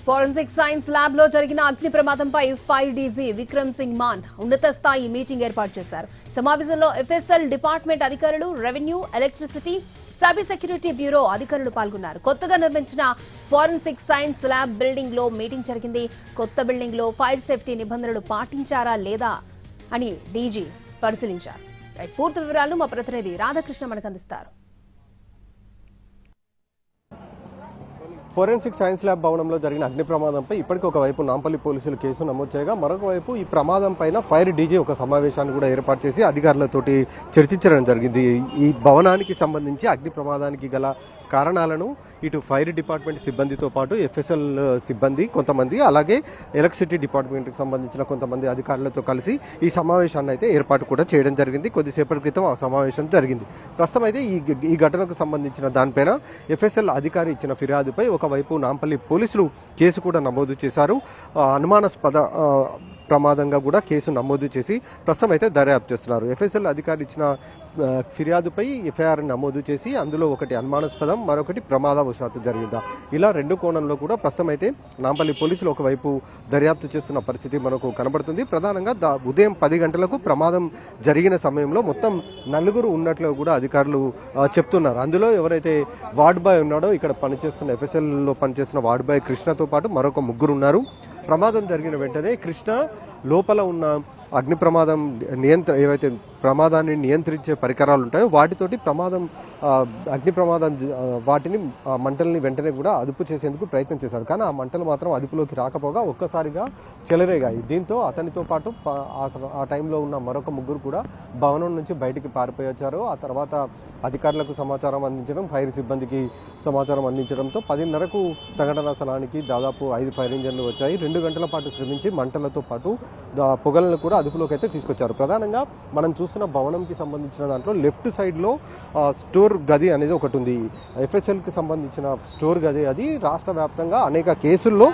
Forensic science lab లో జరిగిన అగ్ని ప్రమాదంపై ఫైర్ డీజీ విక్రమ్ సింగ్ మాన్ ఉన్నత స్థాయి మీటింగ్ ఏర్పాటు చేశారు. సమావేశంలో ఎఫ్ఎస్ఎల్ డిపార్ట్మెంట్ అధికారులు, revenue, electricity, cyber security bureau అధికారులు పాల్గొన్నారు. కొత్తగా నిర్మించిన ఫోరెన్సిక్ సైన్స్ ల్యాబ్ బిల్డింగ్ లో మీటింగ్ జరిగింది. కొత్త బిల్డింగ్ లో ఫైర్ సేఫ్టీ నిబంధనలు పాటించారా లేదా అని డీజీ పరిశీలించారు. పూర్తి వివరాలను మా ప్రతినిధి రాధాకృష్ణ మనకు అందిస్తారు. ఫోరెన్సిక్ సైన్స్ ల్యాబ్ భవనంలో జరిగిన అగ్ని ప్రమాదంపై ఇప్పటికీ ఒకవైపు నాంపల్లి పోలీసులు కేసు నమోదు చేయగా, మరొక వైపు ఈ ప్రమాదం పైన ఫైర్ డీజీ ఒక సమావేశాన్ని కూడా ఏర్పాటు చేసి అధికారులతోటి చర్చించడం జరిగింది. ఈ భవనానికి సంబంధించి అగ్ని ప్రమాదానికి గల కారణాలను ఇటు ఫైర్ డిపార్ట్మెంట్ సిబ్బందితో పాటు ఎఫ్ఎస్ఎల్ సిబ్బంది కొంతమంది, అలాగే ఎలక్ట్రిసిటీ డిపార్ట్మెంట్కి సంబంధించిన కొంతమంది అధికారులతో కలిసి ఈ సమావేశాన్ని అయితే ఏర్పాటు కూడా చేయడం జరిగింది. కొద్దిసేపటి క్రితం ఆ సమావేశం జరిగింది. ప్రస్తుతం అయితే ఈ ఘటనకు సంబంధించిన దానిపైన ఎఫ్ఎస్ఎల్ అధికారి ఇచ్చిన ఫిర్యాదుపై ఒకవైపు నాంపల్లి పోలీసులు కేసు కూడా నమోదు చేశారు. అనుమానాస్పద ప్రమాదంగా కూడా కేసు నమోదు చేసి ప్రస్తుతం అయితే దర్యాప్తు చేస్తున్నారు. ఎఫ్ఎస్ఎల్ అధికారి ఇచ్చిన ఫిర్యాదుపై ఎఫ్ఐఆర్ నమోదు చేసి అందులో ఒకటి అనుమానాస్పదం, మరొకటి ప్రమాదవశాత్తు జరిగిందా, ఇలా రెండు కోణంలో కూడా ప్రస్తుతం అయితే నాంపల్లి పోలీసులు ఒకవైపు దర్యాప్తు చేస్తున్న పరిస్థితి మనకు కనబడుతుంది. ప్రధానంగా ఉదయం 10 గంటలకు ప్రమాదం జరిగిన సమయంలో మొత్తం 4 ఉన్నట్లు కూడా అధికారులు చెప్తున్నారు. అందులో ఎవరైతే వార్డ్ బాయ్ ఉన్నాడో, ఇక్కడ పనిచేస్తున్న ఎఫ్ఎస్ఎల్లో పనిచేస్తున్న వార్డ్ బాయ్ కృష్ణతో పాటు మరొక 3 ఉన్నారు. ప్రమాదం జరిగిన వెంటనే కృష్ణ లోపల ఉన్న అగ్ని ప్రమాదం ఏవైతే ప్రమాదాన్ని నియంత్రించే పరికరాలు ఉంటాయో వాటితోటి అగ్ని ప్రమాదం వాటిని మంటల్ని వెంటనే కూడా అదుపు చేసేందుకు ప్రయత్నం చేశారు. కానీ ఆ మంటలు మాత్రం అదుపులోకి రాకపోగా ఒక్కసారిగా చెలరేగాయి. దీంతో అతనితో పాటు ఆ టైంలో ఉన్న మరొక 3 కూడా భవనం నుంచి బయటికి పారిపోయి వచ్చారు. ఆ తర్వాత అధికారులకు సమాచారం అందించడం, ఫైర్ సిబ్బందికి సమాచారం అందించడంతో 10:30కు సంఘటనా స్థలానికి దాదాపు 5 ఫైర్ ఇంజన్లు వచ్చాయి. 2 గంటల పాటు శ్రమించి మంటలతో పాటు పొగలను కూడా అదుపులోకి అయితే తీసుకొచ్చారు. ప్రధానంగా మనం చూస్తున్న భవనంకి సంబంధించిన దాంట్లో లెఫ్ట్ సైడ్లో స్టోర్ గది అనేది ఒకటి ఉంది. ఎఫ్ఎస్ఎల్కి సంబంధించిన స్టోర్ గది. అది రాష్ట్ర వ్యాప్తంగా అనేక కేసుల్లో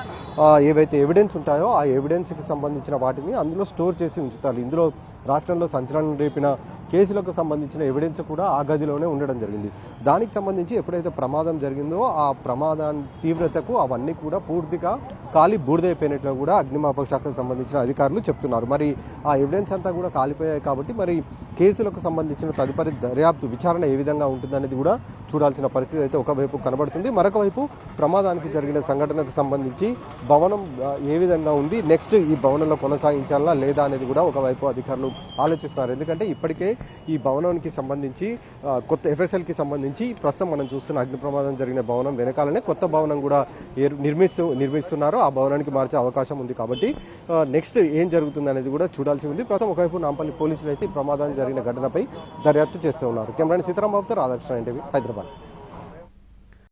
ఏవైతే ఎవిడెన్స్ ఉంటాయో ఆ ఎవిడెన్స్కి సంబంధించిన వాటిని అందులో స్టోర్ చేసి ఉంచుతారు. ఇందులో రాష్ట్రంలో సంచలనం రేపిన కేసులకు సంబంధించిన ఎవిడెన్స్ కూడా ఆ గదిలోనే ఉండడం జరిగింది. దానికి సంబంధించి ఎప్పుడైతే ప్రమాదం జరిగిందో ఆ ప్రమాదాన్ని తీవ్రతకు అవన్నీ కూడా పూర్తిగా కాలి బూడిదైపోయినట్లు కూడా అగ్నిమాపక శాఖకు సంబంధించిన అధికారులు చెప్తున్నారు. మరి ఆ ఎవిడెన్స్ అంతా కూడా కాలిపోయాయి కాబట్టి మరి కేసులకు సంబంధించిన తదుపరి దర్యాప్తు విచారణ ఏ విధంగా ఉంటుందనేది కూడా చూడాల్సిన పరిస్థితి అయితే ఒకవైపు కనబడుతుంది. మరొక వైపు ప్రమాదానికి జరిగిన సంఘటనకు సంబంధించి భవనం ఏ విధంగా ఉంది, నెక్స్ట్ ఈ భవనంలో కొనసాగించాలా లేదా అనేది కూడా ఒకవైపు అధికారులు ఆలోచిస్తున్నారు. ఎందుకంటే ఇప్పటికే ఈ భవనానికి సంబంధించి కొత్త ఎఫ్ఎస్ఎల్కి సంబంధించి ప్రస్తుతం మనం చూస్తున్న అగ్ని ప్రమాదం జరిగిన భవనం వెనకాలనే కొత్త భవనం కూడా నిర్మిస్తున్నారు. ఆ భవనానికి మార్చే అవకాశం ఉంది. కాబట్టి నెక్స్ట్ ఏం జరుగుతుంది అనేది కూడా చూడాల్సి ఉంది. ప్రస్తుతం ఒకవైపు నాంపల్లి పోలీసులు అయితే ఈ ప్రమాదం జరిగిన ఘటనపై దర్యాప్తు చేస్తూ ఉన్నారు. కెమెరాని సీతారాం బాబుతో రాధాకృష్ణ, ఎన్టీవీ, హైదరాబాద్.